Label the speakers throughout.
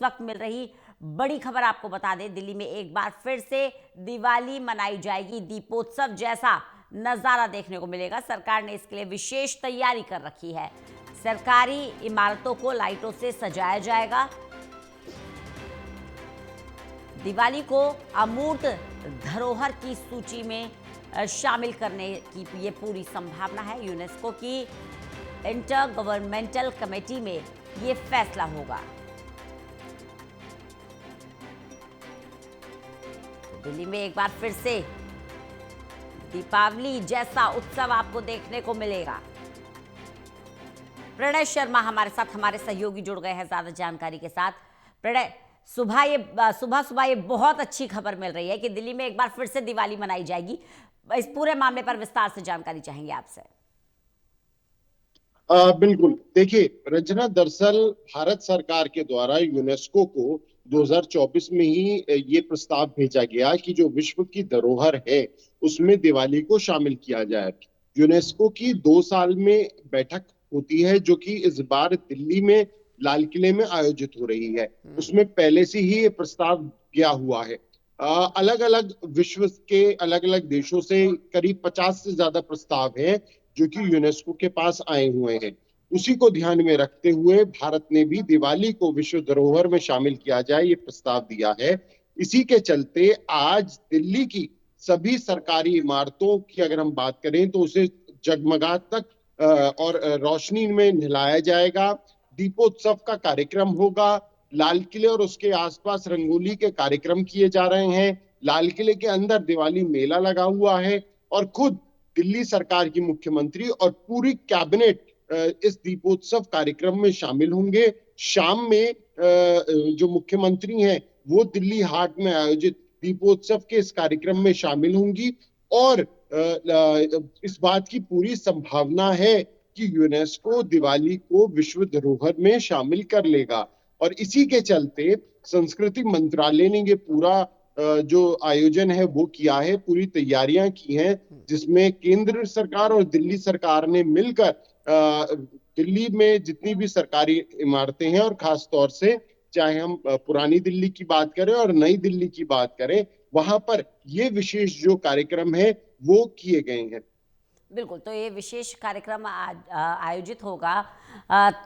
Speaker 1: वक्त मिल रही बड़ी खबर आपको बता दें, दिल्ली में एक बार फिर से दिवाली मनाई जाएगी। दीपोत्सव जैसा नजारा देखने को मिलेगा। सरकार ने इसके लिए विशेष तैयारी कर रखी है। सरकारी इमारतों को लाइटों से सजाया जाएगा। दिवाली को अमूर्त धरोहर की सूची में शामिल करने की ये पूरी संभावना है। यूनेस्को की इंटर गवर्नमेंटल कमेटी में ये फैसला होगा। दिल्ली में एक बार फिर से दीपावली जैसा उत्सव आपको देखने को मिलेगा। प्रणय शर्मा हमारे साथ, हमारे सहयोगी जुड़ गए हैं ज्यादा जानकारी के साथ। प्रणय, सुबह ये बहुत अच्छी खबर मिल रही है कि दिल्ली में एक बार फिर से दिवाली मनाई जाएगी। इस पूरे मामले पर विस्तार से जानकारी चाहेंगे आपसे।
Speaker 2: बिल्कुल, देखिए रंजना, दरअसल भारत सरकार के द्वारा यूनेस्को को 2024 में ही ये प्रस्ताव भेजा गया कि जो विश्व की धरोहर है उसमें दिवाली को शामिल किया जाए। यूनेस्को की 2 साल में बैठक होती है जो कि इस बार दिल्ली में लाल किले में आयोजित हो रही है। उसमें पहले से ही ये प्रस्ताव गया हुआ है। अलग अलग विश्व के अलग अलग देशों से करीब 50 से ज्यादा प्रस्ताव हैं जो कि यूनेस्को के पास आए हुए हैं। उसी को ध्यान में रखते हुए भारत ने भी दिवाली को विश्व धरोहर में शामिल किया जाए, ये प्रस्ताव दिया है। इसी के चलते आज दिल्ली की सभी सरकारी इमारतों की अगर हम बात करें तो उसे जगमगा तक और रोशनी में नहलाया जाएगा। दीपोत्सव का कार्यक्रम होगा। लाल किले और उसके आसपास रंगोली के कार्यक्रम किए जा रहे हैं। लाल किले के अंदर दिवाली मेला लगा हुआ है और खुद दिल्ली सरकार की मुख्यमंत्री और पूरी कैबिनेट इस दीपोत्सव कार्यक्रम में शामिल होंगे। शाम में जो मुख्यमंत्री हैं वो दिल्ली हाट में आयोजित दीपोत्सव के इस कार्यक्रम में शामिल होंगी और इस बात की पूरी संभावना है कि यूनेस्को दिवाली को विश्व धरोहर में शामिल कर लेगा। और इसी के चलते संस्कृति मंत्रालय ने ये पूरा जो आयोजन है वो किया है, पूरी तैयारियां की हैं, जिसमें केंद्र सरकार और दिल्ली सरकार ने मिलकर दिल्ली में जितनी भी सरकारी इमारतें हैं और खास तौर से चाहे हम पुरानी दिल्ली की बात करें और नई दिल्ली की बात करें, वहां पर ये विशेष जो कार्यक्रम है वो किए गए हैं।
Speaker 1: बिल्कुल, तो ये विशेष कार्यक्रम आयोजित होगा।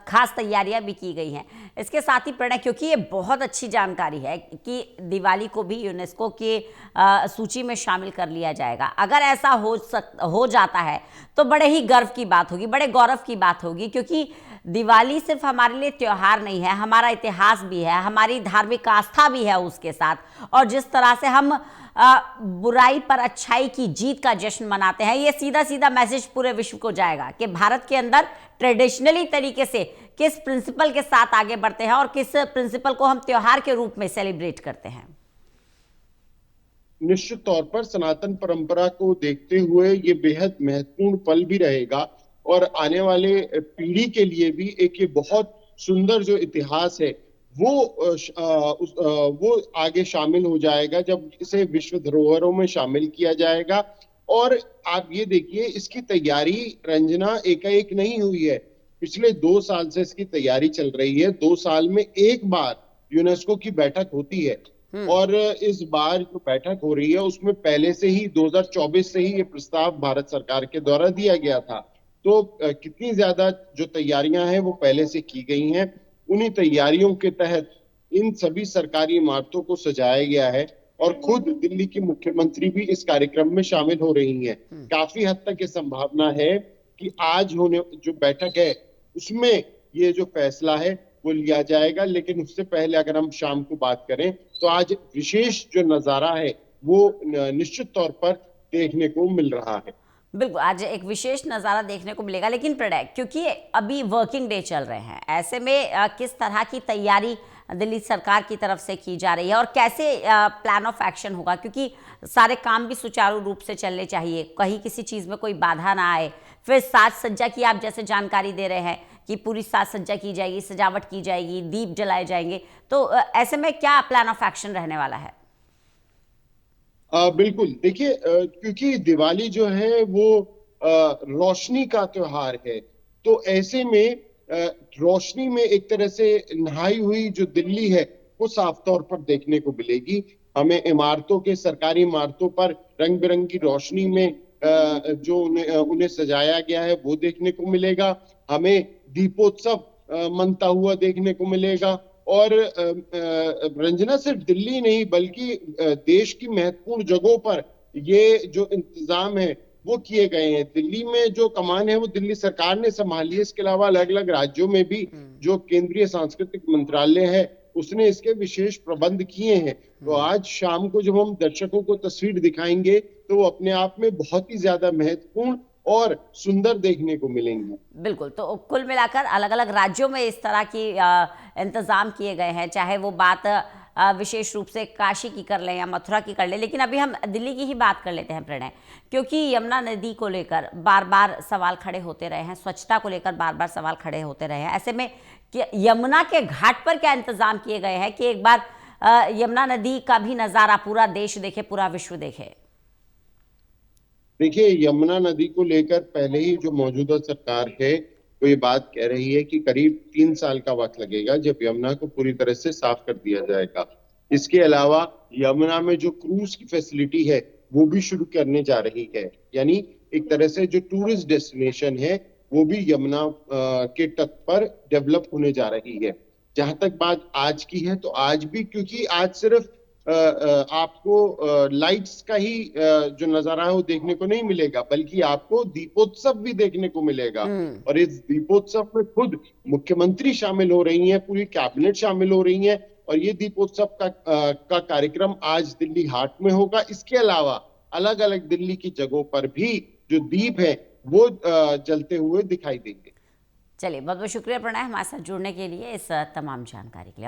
Speaker 1: खास तैयारियां भी की गई हैं। इसके साथ ही प्रणय, क्योंकि ये बहुत अच्छी जानकारी है कि दिवाली को भी यूनेस्को के सूची में शामिल कर लिया जाएगा। अगर ऐसा हो जाता है तो बड़े ही गर्व की बात होगी, बड़े गौरव की बात होगी, क्योंकि दिवाली सिर्फ हमारे लिए त्योहार नहीं है, हमारा इतिहास भी है, हमारी धार्मिक आस्था भी है उसके साथ। और जिस तरह से हम बुराई पर अच्छाई की जीत का जश्न मनाते हैं, ये सीधा सीधा मैसेज पूरे विश्व को जाएगा कि भारत के अंदर ट्रेडिशनली तरीके से किस प्रिंसिपल के साथ आगे बढ़ते हैं और किस प्रिंसिपल को हम त्योहार के रूप में सेलिब्रेट करते हैं।
Speaker 2: निश्चित तौर पर सनातन परंपरा को देखते हुए ये बेहद महत्वपूर्ण पल भी रहेगा और आने वाले पीढ़ी के लिए भी एक ये बहुत सुंदर जो इतिहास है वो आगे शामिल हो जाएगा जब इसे विश्व धरोहरों में शामिल किया जाएगा। और आप ये देखिए, इसकी तैयारी रंजना एकाएक नहीं हुई है। पिछले 2 साल से इसकी तैयारी चल रही है। 2 साल में एक बार यूनेस्को की बैठक होती है और इस बार जो बैठक हो रही है उसमें पहले से ही 2024 से ही ये प्रस्ताव भारत सरकार के द्वारा दिया गया था। तो कितनी ज्यादा जो तैयारियां हैं वो पहले से की गई हैं। उन्हीं तैयारियों के तहत इन सभी सरकारी इमारतों को सजाया गया है और खुद दिल्ली की मुख्यमंत्री भी इस कार्यक्रम में शामिल हो रही हैं। काफी हद तक ये संभावना है कि आज होने जो बैठक है उसमें ये जो फैसला है वो लिया जाएगा। लेकिन उससे पहले अगर हम शाम को बात करें तो आज विशेष जो नजारा है वो निश्चित तौर पर देखने को मिल रहा है।
Speaker 1: बिल्कुल, आज एक विशेष नज़ारा देखने को मिलेगा। लेकिन प्रणय, क्योंकि अभी वर्किंग डे चल रहे हैं, ऐसे में किस तरह की तैयारी दिल्ली सरकार की तरफ से की जा रही है और कैसे प्लान ऑफ एक्शन होगा, क्योंकि सारे काम भी सुचारू रूप से चलने चाहिए, कहीं किसी चीज़ में कोई बाधा ना आए। फिर साज सज्जा की आप जैसे जानकारी दे रहे हैं कि पूरी साज सज्जा की जाएगी, सजावट की जाएगी, दीप जलाए जाएंगे, तो ऐसे में क्या प्लान ऑफ एक्शन रहने वाला है?
Speaker 2: बिल्कुल, देखिए क्योंकि दिवाली जो है वो रोशनी का त्योहार है, तो ऐसे में रोशनी में एक तरह से नहाई हुई जो दिल्ली है वो साफ तौर पर देखने को मिलेगी। हमें इमारतों के सरकारी इमारतों पर रंग बिरंगी रोशनी में जो उन्हें सजाया गया है वो देखने को मिलेगा। हमें दीपोत्सव मनता हुआ देखने को मिलेगा। और रंजना सिर्फ दिल्ली नहीं बल्कि देश की महत्वपूर्ण जगहों पर ये जो इंतजाम है वो किए गए हैं। दिल्ली में जो कमान है वो दिल्ली सरकार ने संभाली है। इसके अलावा अलग अलग राज्यों में भी जो केंद्रीय सांस्कृतिक मंत्रालय है उसने इसके विशेष प्रबंध किए हैं। तो आज शाम को जब हम दर्शकों को तस्वीर दिखाएंगे तो वो अपने आप में बहुत ही ज्यादा महत्वपूर्ण और सुंदर देखने को मिलेंगी।
Speaker 1: बिल्कुल, तो कुल मिलाकर अलग अलग राज्यों में इस तरह की इंतज़ाम किए गए हैं, चाहे वो बात विशेष रूप से काशी की कर लें या मथुरा की कर लें। लेकिन अभी हम दिल्ली की ही बात कर लेते हैं प्रणय, क्योंकि यमुना नदी को लेकर बार बार सवाल खड़े होते रहे हैं, स्वच्छता को लेकर बार बार सवाल खड़े होते रहे हैं। ऐसे में यमुना के घाट पर क्या इंतज़ाम किए गए हैं कि एक बार यमुना नदी का भी नज़ारा पूरा देश देखे, पूरा विश्व देखे?
Speaker 2: देखिए, यमुना नदी को लेकर पहले ही जो मौजूदा सरकार है वो ये बात कह रही है कि करीब 3 साल का वक्त लगेगा जब यमुना को पूरी तरह से साफ कर दिया जाएगा। इसके अलावा यमुना में जो क्रूज की फैसिलिटी है वो भी शुरू करने जा रही है। यानी एक तरह से जो टूरिस्ट डेस्टिनेशन है वो भी यमुना के तट पर डेवलप होने जा रही है। जहां तक बात आज की है तो आज भी, क्योंकि आज सिर्फ आपको लाइट्स का ही जो नजारा है वो देखने को नहीं मिलेगा बल्कि आपको दीपोत्सव भी देखने को मिलेगा। और इस दीपोत्सव में खुद मुख्यमंत्री शामिल हो रही हैं, पूरी कैबिनेट शामिल हो रही है। और ये दीपोत्सव का कार्यक्रम आज दिल्ली हाट में होगा। इसके अलावा अलग अलग दिल्ली की जगहों पर भी जो दीप है वो जलते हुए दिखाई देंगे।
Speaker 1: चलिए, बहुत बहुत शुक्रिया प्रणय हमारे साथ जुड़ने के लिए, इस तमाम जानकारी के लिए।